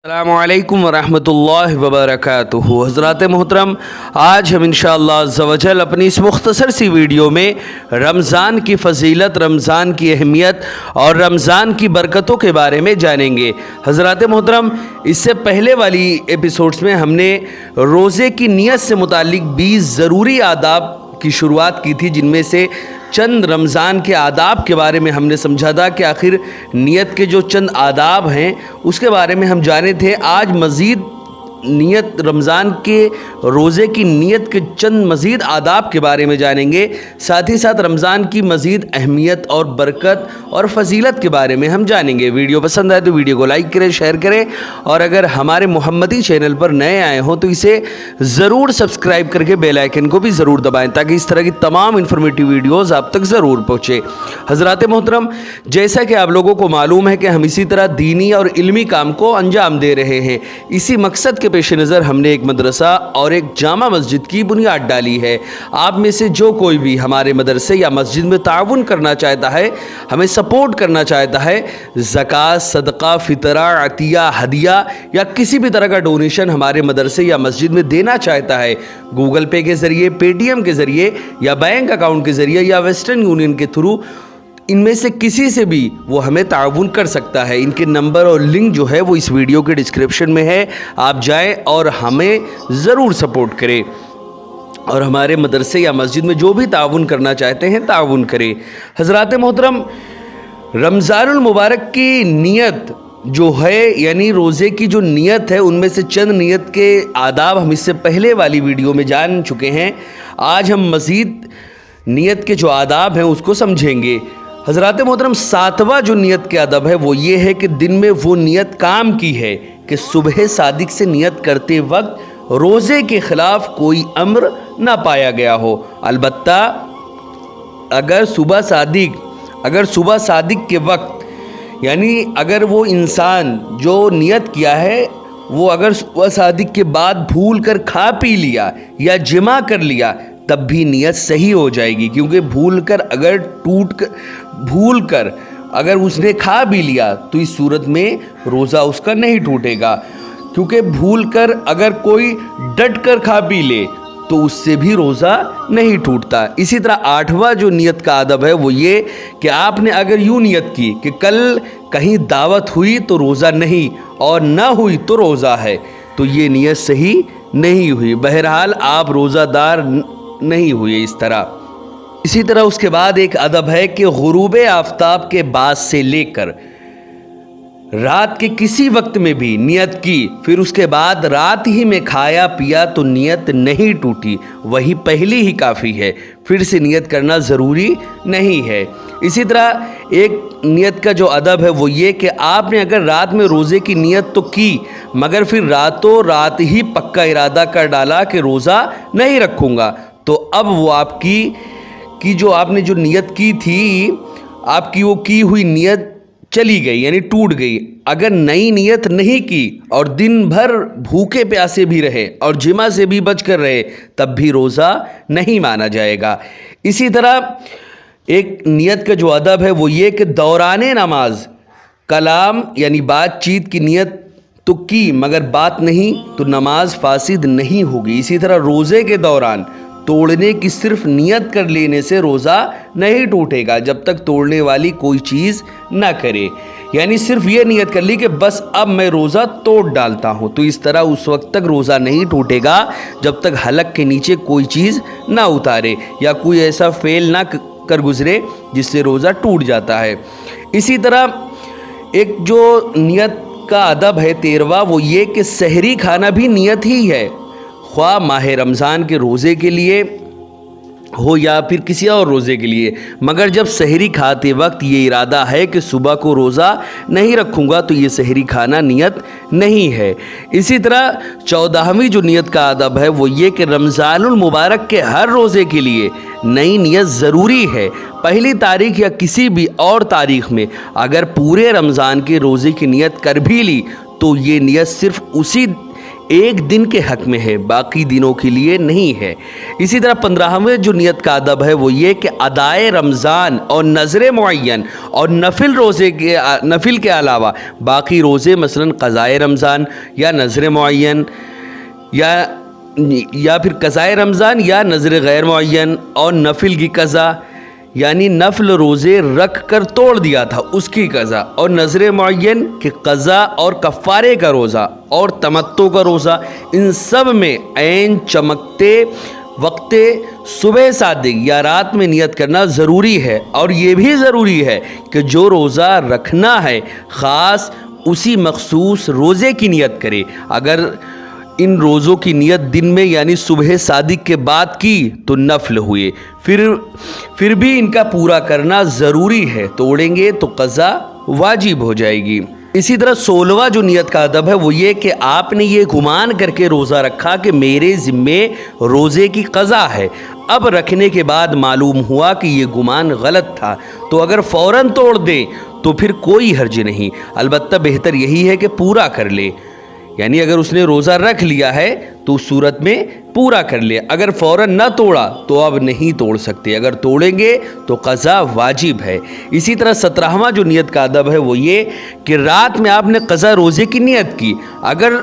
अस्सलामुअलैकुम वरहमतुल्लाहि वबरकातुहू। हज़रात मोहतरम, आज हम इंशाअल्लाह अज़्ज़वजल अपनी इस मुख्तसर सी वीडियो में रमज़ान की फ़जीलत, रमज़ान की अहमियत और रमज़ान की बरकतों के बारे में जानेंगे। हज़रात मोहतरम, इससे पहले वाली एपिसोड्स में हमने रोज़े की नीयत से मुताल्लिक़ 20 ज़रूरी आदाब की शुरुआत की थी, जिनमें से चंद रमज़ान के आदाब के बारे में हमने समझा था कि आखिर नियत के जो चंद आदाब हैं उसके बारे में हम जाने थे। आज मज़ीद नियत, रमज़ान के रोज़े की नियत के चंद मज़ीद आदाब के बारे में जानेंगे। साथ ही साथ रमज़ान की मज़ीद अहमियत और बरकत और फ़जीलत के बारे में हम जानेंगे। वीडियो पसंद आए तो वीडियो को लाइक करें, शेयर करें, और अगर हमारे मोहम्मदी चैनल पर नए आए हों तो इसे ज़रूर सब्सक्राइब करके बेल आइकन को भी ज़रूर दबाएं, ताकि इस तरह की तमाम इन्फॉर्मेटिव वीडियोज़ आप तक ज़रूर पहुँचे। हज़रात मोहतरम, जैसा कि आप लोगों को मालूम है कि हम इसी तरह दीनी और इल्मी काम को अंजाम दे रहे हैं। इसी मकसद के पेश नज़र हमने एक मदरसा और एक जामा मस्जिद की बुनियाद डाली है। आप में से जो कोई भी हमारे मदरसे या मस्जिद में ताउन करना चाहता है, हमें सपोर्ट करना चाहता है, ज़कात, सदका, फितरा, अतिया, हदिया या किसी भी तरह का डोनेशन हमारे मदरसे या मस्जिद में देना चाहता है, गूगल पे के ज़रिए, पेटीएम के ज़रिए या बैंक अकाउंट के ज़रिए या वेस्टर्न यूनियन के थ्रू, इनमें से किसी से भी वो हमें ताउन कर सकता है। इनके नंबर और लिंक जो है वो इस वीडियो के डिस्क्रिप्शन में है। आप जाएं और हमें ज़रूर सपोर्ट करें, और हमारे मदरसे या मस्जिद में जो भी ताउन करना चाहते हैं ताउन करें। हज़रात मोहतरम, रमज़ानुल मुबारक की नियत जो है, यानी रोज़े की जो नियत है, उनमें से चंद नियत के आदाब हम इससे पहले वाली वीडियो में जान चुके हैं। आज हम मज़ीद नियत के जो आदाब हैं उसको समझेंगे। हज़रात मोहतरम, 7वां जो नियत के अदब है वो ये है कि दिन में वो नियत काम की है कि सुबह सादिक से नियत करते वक्त रोज़े के ख़िलाफ़ कोई अम्र ना पाया गया हो। अलबत्ता अगर सुबह सादिक के वक्त, यानी अगर वो इंसान जो नियत किया है वो अगर सुबह सादिक के बाद भूल कर खा पी लिया या जिमा कर लिया, तब भी नियत सही हो जाएगी। क्योंकि भूल कर अगर उसने खा भी लिया तो इस सूरत में रोज़ा उसका नहीं टूटेगा। क्योंकि भूल कर अगर कोई डट कर खा पी ले तो उससे भी रोज़ा नहीं टूटता। इसी तरह 8वां जो नियत का अदब है वो ये कि आपने अगर यूँ नियत की कि कल कहीं दावत हुई तो रोज़ा नहीं, और ना हुई तो रोज़ा है, तो ये नियत सही नहीं हुई। बहरहाल आप रोज़ादार नहीं हुए इस तरह। इसी तरह उसके बाद एक अदब है कि गुरूब आफ्ताब के बाद से लेकर रात के किसी वक्त में भी नियत की, फिर उसके बाद रात ही में खाया पिया तो नियत नहीं टूटी, वही पहली ही काफ़ी है, फिर से नियत करना ज़रूरी नहीं है। इसी तरह एक नियत का जो अदब है वो ये कि आपने अगर रात में रोज़े की नियत तो की, मगर फिर रातों रात ही पक्का इरादा कर डाला कि रोज़ा नहीं रखूँगा, तो अब वो आपकी जो आपने जो नियत की थी, आपकी वो की हुई नियत चली गई, यानी टूट गई। अगर नई नियत नहीं की और दिन भर भूखे प्यासे भी रहे और जिमा से भी बच कर रहे, तब भी रोज़ा नहीं माना जाएगा। इसी तरह एक नियत का जो अदब है वो ये कि दौराने नमाज कलाम यानी बातचीत की नियत तो की, मगर बात नहीं तो नमाज फासिद नहीं होगी। इसी तरह रोज़े के दौरान तोड़ने की सिर्फ नियत कर लेने से रोज़ा नहीं टूटेगा, जब तक तोड़ने वाली कोई चीज़ ना करे। यानी सिर्फ ये नियत कर ली कि बस अब मैं रोज़ा तोड़ डालता हूँ, तो इस तरह उस वक्त तक रोज़ा नहीं टूटेगा जब तक हलक के नीचे कोई चीज़ ना उतारे या कोई ऐसा फेल ना कर गुजरे जिससे रोज़ा टूट जाता है। इसी तरह एक जो नियत का अदब है 13वां, वो ये कि सहरी खाना भी नियत ही है, ख्वाह माह रमज़ान के रोज़े के लिए हो या फिर किसी और रोज़े के लिए, मगर जब सहरी खाते वक्त ये इरादा है कि सुबह को रोज़ा नहीं रखूँगा, तो ये सहरी खाना नियत नहीं है। इसी तरह 14वीं जो नियत का अदब है वो ये कि रमज़ानुल मुबारक के हर रोज़े के लिए नई नियत ज़रूरी है। पहली तारीख़ या किसी भी और तारीख़ में अगर पूरे रमज़ान के रोज़े की नियत कर भी ली तो ये नियत सिर्फ उसी ایک دن کے حق میں ہے، باقی دنوں کے لیے نہیں ہے۔ اسی طرح 15ویں جو نیت کا ادب ہے وہ یہ کہ ادائے رمضان اور نظر معین اور نفل کے علاوہ باقی روزے مثلا قضائے رمضان یا نظر معین یا پھر قضائے رمضان یا نظر غیر معین اور نفل کی قضا، یعنی نفل روزے رکھ کر توڑ دیا تھا اس کی قضا، اور نظر معین کہ قضا اور کفارے کا روزہ اور تمتع کا روزہ، ان سب میں عین چمکتے وقت صبح صادق یا رات میں نیت کرنا ضروری ہے۔ اور یہ بھی ضروری ہے کہ جو روزہ رکھنا ہے خاص اسی مخصوص روزے کی نیت کرے۔ اگر ان روزوں کی نیت دن میں یعنی صبح صادق کے بعد کی تو نفل ہوئے، پھر بھی ان کا پورا کرنا ضروری ہے، توڑیں گے تو قضا واجب ہو جائے گی۔ اسی طرح 16واں جو نیت کا ادب ہے وہ یہ کہ آپ نے یہ گمان کر کے روزہ رکھا کہ میرے ذمے روزے کی قضا ہے، اب رکھنے کے بعد معلوم ہوا کہ یہ گمان غلط تھا تو اگر فوراً توڑ دیں تو پھر کوئی حرج نہیں، البتہ بہتر یہی ہے کہ پورا کر لے، یعنی اگر اس نے روزہ رکھ لیا ہے تو اس صورت میں پورا کر لے، اگر فوراً نہ توڑا تو اب نہیں توڑ سکتے، اگر توڑیں گے تو قضا واجب ہے۔ اسی طرح 17واں جو نیت کا ادب ہے وہ یہ کہ رات میں آپ نے قضا روزے کی نیت کی، اگر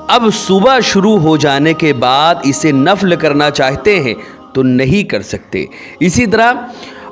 اب صبح شروع ہو جانے کے بعد اسے نفل کرنا چاہتے ہیں تو نہیں کر سکتے۔ اسی طرح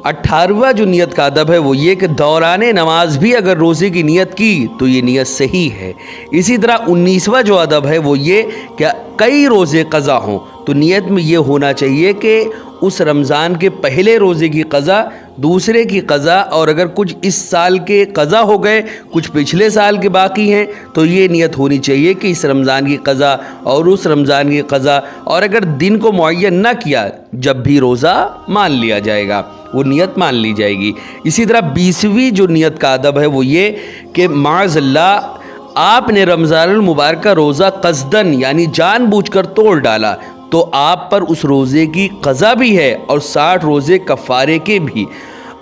18واں جو نیت کا ادب ہے وہ یہ کہ دوران نماز بھی اگر روزے کی نیت کی تو یہ نیت صحیح ہے۔ اسی طرح 19واں جو ادب ہے وہ یہ کہ کئی روزے قضا ہوں تو نیت میں یہ ہونا چاہیے کہ اس رمضان کے پہلے روزے کی قضا، دوسرے کی قضا، اور اگر کچھ اس سال کے قضا ہو گئے کچھ پچھلے سال کے باقی ہیں تو یہ نیت ہونی چاہیے کہ اس رمضان کی قضا اور اس رمضان کی قضا، اور اگر دن کو معین نہ کیا جب بھی روزہ مان لیا جائے گا وہ نیت مان لی جائے گی۔ اسی طرح 20ویں جو نیت کا ادب ہے وہ یہ کہ معاذ اللہ آپ نے رمضان المبارک کا روزہ قصدن یعنی جان بوجھ کر توڑ ڈالا تو آپ پر اس روزے کی قضا بھی ہے اور 60 روزے کفارے کے بھی۔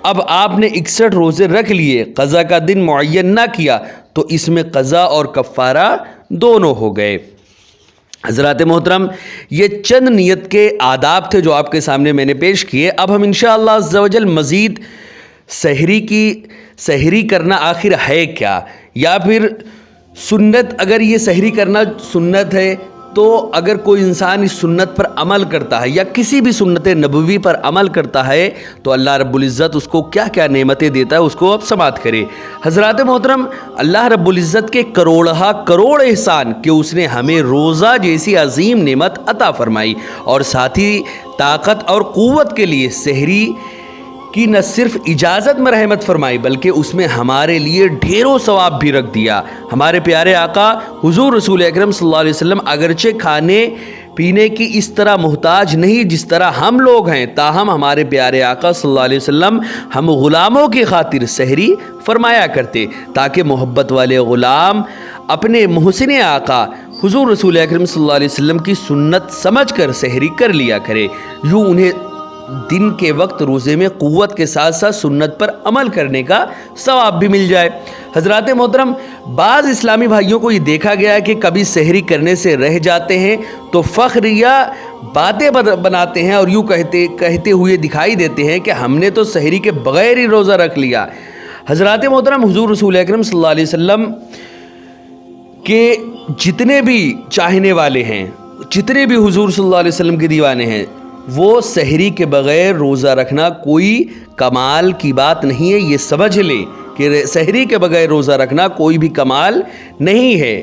اب آپ نے 61 روزے رکھ لیے، قضا کا دن معین نہ کیا تو اس میں قضا اور کفارہ دونوں ہو گئے۔ حضرات محترم، یہ چند نیت کے آداب تھے جو آپ کے سامنے میں نے پیش کیے۔ اب ہم انشاءاللہ عز و جل مزید سحری کرنا آخر ہے کیا، یا پھر سنت، اگر یہ سحری کرنا سنت ہے تو اگر کوئی انسان اس سنت پر عمل کرتا ہے یا کسی بھی سنت نبوی پر عمل کرتا ہے تو اللہ رب العزت اس کو کیا کیا نعمتیں دیتا ہے اس کو اب سماعت کرے۔ حضرات محترم، اللہ رب العزت کے کروڑ احسان کہ اس نے ہمیں روزہ جیسی عظیم نعمت عطا فرمائی، اور ساتھ ہی طاقت اور قوت کے لیے سحری کی نہ صرف اجازت میں رحمت فرمائی بلکہ اس میں ہمارے لیے ڈھیروں ثواب بھی رکھ دیا۔ ہمارے پیارے آقا حضور رسول اکرم صلی اللہ علیہ وسلم اگرچہ کھانے پینے کی اس طرح محتاج نہیں جس طرح ہم لوگ ہیں، تاہم ہمارے پیارے آقا صلی اللہ علیہ وسلم ہم غلاموں کی خاطر سحری فرمایا کرتے تاکہ محبت والے غلام اپنے محسن آقا حضور رسول اکرم صلی اللہ علیہ وسلم کی سنت سمجھ کر سحری کر لیا کرے، یوں انہیں دن کے وقت روزے میں قوت کے ساتھ ساتھ سنت پر عمل کرنے کا ثواب بھی مل جائے۔ حضرات محترم، بعض اسلامی بھائیوں کو یہ دیکھا گیا ہے کہ کبھی سحری کرنے سے رہ جاتے ہیں تو فخر یا باتیں بناتے ہیں اور یوں کہتے ہوئے دکھائی دیتے ہیں کہ ہم نے تو سحری کے بغیر ہی روزہ رکھ لیا۔ حضرات محترم، حضور رسول اکرم صلی اللہ علیہ وسلم کے جتنے بھی چاہنے والے ہیں، جتنے بھی حضور صلی اللہ علیہ وسلم کے دیوانے ہیں، وہ سحری کے بغیر روزہ رکھنا کوئی کمال کی بات نہیں ہے۔ یہ سمجھ لیں کہ سحری کے بغیر روزہ رکھنا کوئی بھی کمال نہیں ہے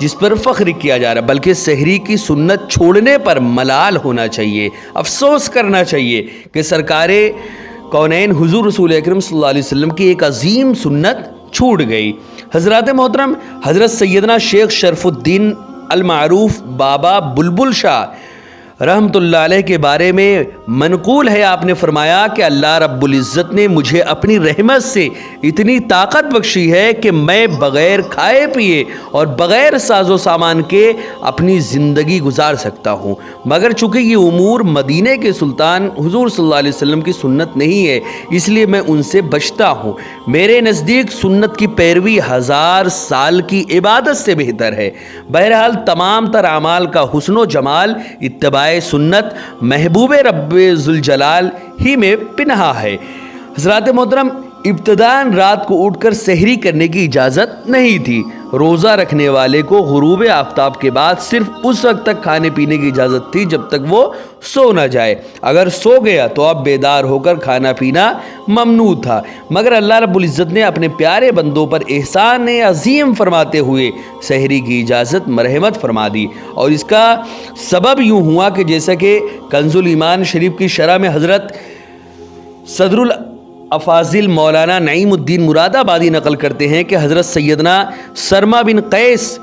جس پر فخر کیا جا رہا، بلکہ سحری کی سنت چھوڑنے پر ملال ہونا چاہیے، افسوس کرنا چاہیے کہ سرکار کونین حضور رسول اکرم صلی اللہ علیہ وسلم کی ایک عظیم سنت چھوٹ گئی۔ حضرات محترم، حضرت سیدنا شیخ شرف الدین المعروف بابا بلبل شاہ रहमतुल्लाह अलैह के बारे में मनकूल है, आपने फरमाया कि अल्लाह रब्बुल इज़्ज़त ने मुझे अपनी रहमत से इतनी ताकत बख्शी है कि मैं बग़ैर खाए पिए और बग़ैर साजो सामान के अपनी ज़िंदगी गुजार सकता हूँ, मगर चूँकि ये उमूर मदीने के सुल्तान हुज़ूर सल्लल्लाहु अलैहि वसल्लम की सुन्नत नहीं है, इसलिए मैं उनसे बचता हूँ। मेरे नज़दीक सुन्नत की पैरवी 1000 साल की इबादत से बेहतर है। बहरहाल तमाम तर अमाल का हुस्न जमाल इत्तबाए सुन्नत महबूब रब्बे ज़ुल जलाल ही में पिनहा है। हज़रात मोहतरम, इब्तिदान रात को उठकर सहरी करने की इजाज़त नहीं थी। रोज़ा रखने वाले को गुरूब आफ्ताब के बाद सिर्फ उस वक्त तक खाने पीने की इजाज़त थी जब तक वो सो न जाए। अगर सो गया तो अब बेदार होकर खाना पीना ममनू था, मगर अल्लाह रब्बुल इज़्ज़त ने अपने प्यारे बंदों पर एहसान अज़ीम फरमाते हुए सहरी की इजाज़त मरहमत फरमा दी। और इसका सबब यूँ हुआ कि जैसा कि कंजुल ईमान शरीफ की शरह में हज़रत सदरुल अफाजिल मौलाना नईमुद्दीन मुरादाबादी नकल करते हैं कि हज़रत सैयदना सरमा बिन कैस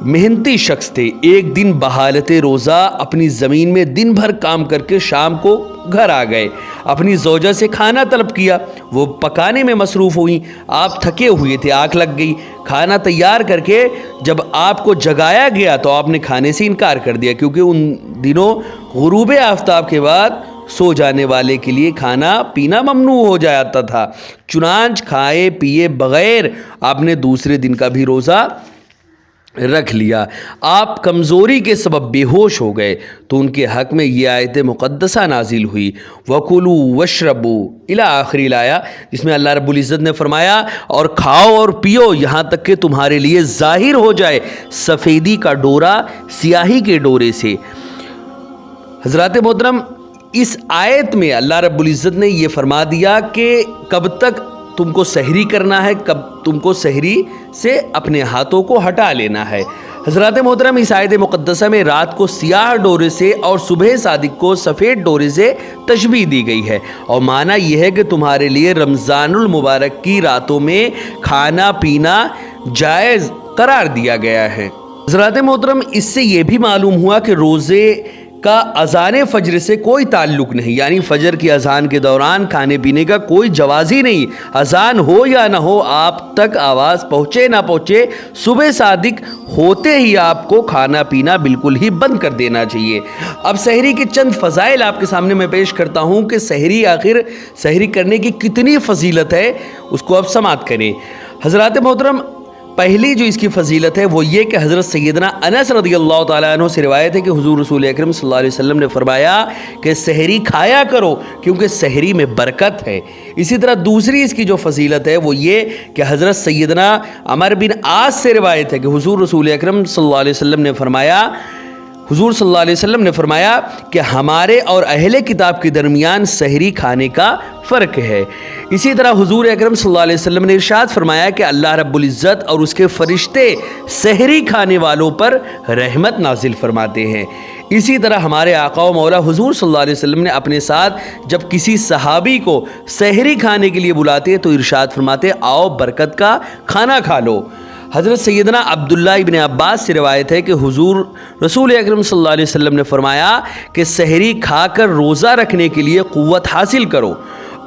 मेहनती शख्स थे। एक दिन बहालत रोज़ा अपनी ज़मीन में दिन भर काम करके शाम को घर आ गए। अपनी ज़ौजा से खाना तलब किया, वो पकाने में मसरूफ़ हुई। आप थके हुए थे, आँख लग गई। खाना तैयार करके जब आपको जगाया गया तो आपने खाने से इनकार कर दिया, क्योंकि उन दिनों गुरूब आफ्ताब के बाद सो जाने वाले के लिए खाना पीना ममनू हो जाता था। चुनांच खाए पिए बग़ैर आपने दूसरे दिन का भी रोज़ा रख लिया। आप कमज़ोरी के सबब बेहोश हो गए तो उनके हक़ में ये आयत मुक़द्दसा नाजिल हुई, वकुलू वशरबू इला आखिरी लाया, जिसमें अल्लाह रब्बुल इज़्ज़त ने फरमाया और खाओ और पियो यहाँ तक कि तुम्हारे लिए ज़ाहिर हो जाए सफ़ेदी का डोरा सियाही के डोरे से। हज़रात मोहतरम, इस आयत में अल्लाह रब्बुल इज़्ज़त ने ये फरमा दिया कि कब तक तुमको सहरी करना है, कब तुमको सहरी से अपने हाथों को हटा लेना है। हज़रात मोहतरम, इस आयत मुक़द्दसा में रात को सियाह डोरे से और सुबह सादिक को सफ़ेद डोरे से तशबीह दी गई है और माना यह है कि तुम्हारे लिए रमज़ानुल मुबारक की रातों में खाना पीना जायज़ करार दिया गया है। हज़रात मोहतरम, इससे ये भी मालूम हुआ कि रोज़े का अज़ान फ़जर से कोई ताल्लुक़ नहीं, यानी फ़जर की अज़ान के दौरान खाने पीने का कोई जवाज़ ही नहीं। अज़ान हो या ना हो, आप तक आवाज़ पहुँचे ना पहुँचे, सुबह सादिक होते ही आपको खाना पीना बिल्कुल ही बंद कर देना चाहिए। अब सहरी के चंद फ़ज़ाइल आपके सामने मैं पेश करता हूँ कि सहरी आखिर सहरी करने की कितनी फ़जीलत है, उसको अब समाअत करें। हज़रात मोहतरम, पहली जो इसकी फ़जीलत है वो ये कि हज़रत सैयदना अनस रज़ियल्लाहु ताला अन्हु से रिवायत है कि हुज़ूर रसूल अकरम सल्लल्लाहु अलैहि वसल्लम ने फरमाया कि सहरी खाया करो क्योंकि सहरी में बरकत है। इसी तरह दूसरी इसकी जो फ़जीलत है वो ये कि हज़रत सैयदना अमर बिन आस से रिवायत है कि हुज़ूर रसूल अकरम सल्लल्लाहु अलैहि वसल्लम ने फरमाया, हुज़ूर सल्लल्लाहु अलैहि वसल्लम ने फरमाया कि हमारे और अहले किताब के दरमियान सहरी खाने का फ़र्क है। इसी तरह हुज़ूर अकरम सल्लल्लाहु अलैहि वसल्लम ने इरशाद फरमाया कि अल्लाह रब्बुल इज़्ज़त और उसके फ़रिश्ते सहरी खाने वालों पर रहमत नाजिल फरमाते हैं। इसी तरह हमारे आका व मौला हुज़ूर सल्लल्लाहु अलैहि वसल्लम ने अपने साथ जब किसी सहाबी को सहरी खाने के लिए बुलाते तो इरशाद फरमाते, आओ बरकत का खाना खा लो। हज़रत सैयदना अब्दुल्ला इब्न अब्बास से रिवायत है कि हुज़ूर रसूल अकरम सल्लल्लाहु अलैहि वसल्लम ने फरमाया कि सहरी खाकर रोज़ा रखने के लिए क़ुव्वत हासिल करो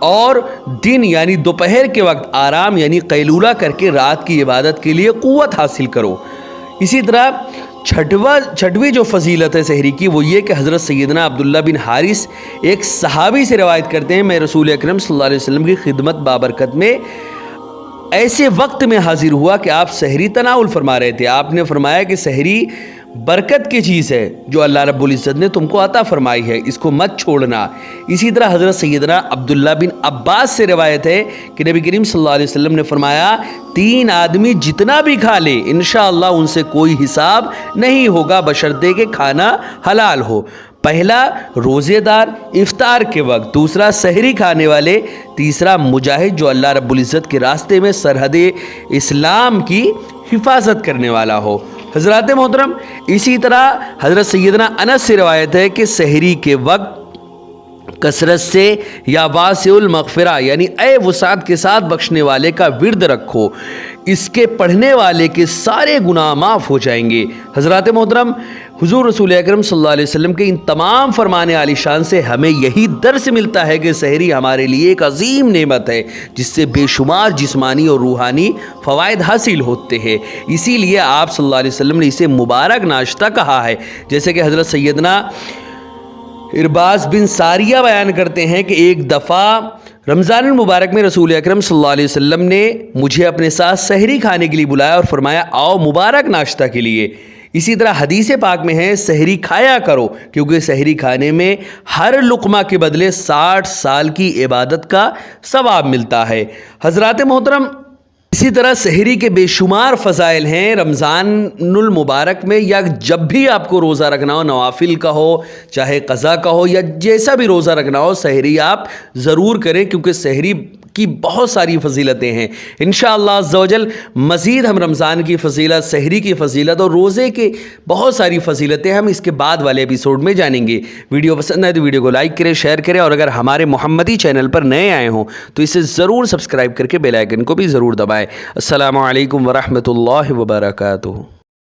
और दिन यानी दोपहर के वक्त आराम यानी कैलूला करके रात की इबादत के लिए क़ुव्वत हासिल करो। इसी तरह छठवीं जो फ़जीलत है सहरी की वो ये कि हज़रत सैयदना अब्दुल्ला बिन हारिस एक सहाबी से रिवायत करते हैं, मैं रसूल अकरम सल्लल्लाहु अलैहि वसल्लम की खिदमत बाबरकत में ऐसे वक्त में हाजिर हुआ कि आप सहरी तनाउल फरमा रहे थे। आपने फरमाया कि सहरी बरकत की चीज़ है जो अल्लाह रब्बुल इज़्ज़त ने तुमको अता फरमाई है, इसको मत छोड़ना। इसी तरह हज़रत सैयदना अब्दुल्ला बिन अब्बास से रिवायत है कि नबी करीम सल्लल्लाहु अलैहि वसल्लम ने फरमाया, 3 आदमी जितना भी खा ले इंशाअल्लाह उनसे कोई हिसाब नहीं होगा बशर्ते के खाना हलाल हो। पहला रोज़ेदार इफ्तार के वक्त, दूसरा सहरी खाने वाले, तीसरा मुजाहिद जो अल्लाह रब्बुल इज़्ज़त के रास्ते में सरहद इस्लाम की हिफाजत करने वाला हो। हज़रात मोहतरम, इसी तरह हज़रत सैयदना अनस से रिवायत है कि सहरी के वक्त कसरत से या वासिउल मग़फ़िरा यानी ए वसात के साथ बख्शने वाले का विर्द रखो। اس کے پڑھنے والے کے سارے گناہ معاف ہو جائیں گے۔ حضرات محترم، حضور رسول اکرم صلی اللہ علیہ وسلم کے ان تمام فرمان عالی شان سے ہمیں یہی درس ملتا ہے کہ سحری ہمارے لیے ایک عظیم نعمت ہے جس سے بے شمار جسمانی اور روحانی فوائد حاصل ہوتے ہیں۔ اسی لیے آپ صلی اللہ علیہ وسلم نے اسے مبارک ناشتہ کہا ہے، جیسے کہ حضرت سیدنا ارباز بن ساریہ بیان کرتے ہیں کہ ایک دفعہ رمضان المبارک میں رسول اکرم صلی اللہ علیہ وسلم نے مجھے اپنے ساتھ سحری کھانے کے لیے بلایا اور فرمایا آؤ مبارک ناشتہ کے لیے۔ اسی طرح حدیث پاک میں ہے سحری کھایا کرو، کیونکہ سحری کھانے میں ہر لقمہ کے بدلے 60 سال کی عبادت کا ثواب ملتا ہے۔ حضرات محترم، اسی طرح سحری کے بے شمار فضائل ہیں۔ رمضان المبارک میں یا جب بھی آپ کو روزہ رکھنا ہو، نوافل کا ہو چاہے قضا کا ہو یا جیسا بھی روزہ رکھنا ہو، سحری آپ ضرور کریں، کیونکہ سحری کی بہت ساری فضیلتیں ہیں۔ انشاءاللہ عز و جل مزید ہم رمضان کی فضیلت، سحری کی فضیلت اور روزے کی بہت ساری فضیلتیں ہم اس کے بعد والے ایپیسوڈ میں جانیں گے۔ ویڈیو پسند آئے تو ویڈیو کو لائک کریں، شیئر کریں، اور اگر ہمارے محمدی چینل پر نئے آئے ہوں تو اسے ضرور سبسکرائب کر کے بیل آئیکن کو بھی ضرور دبائیں۔ السلام علیکم ورحمۃ اللہ وبرکاتہ۔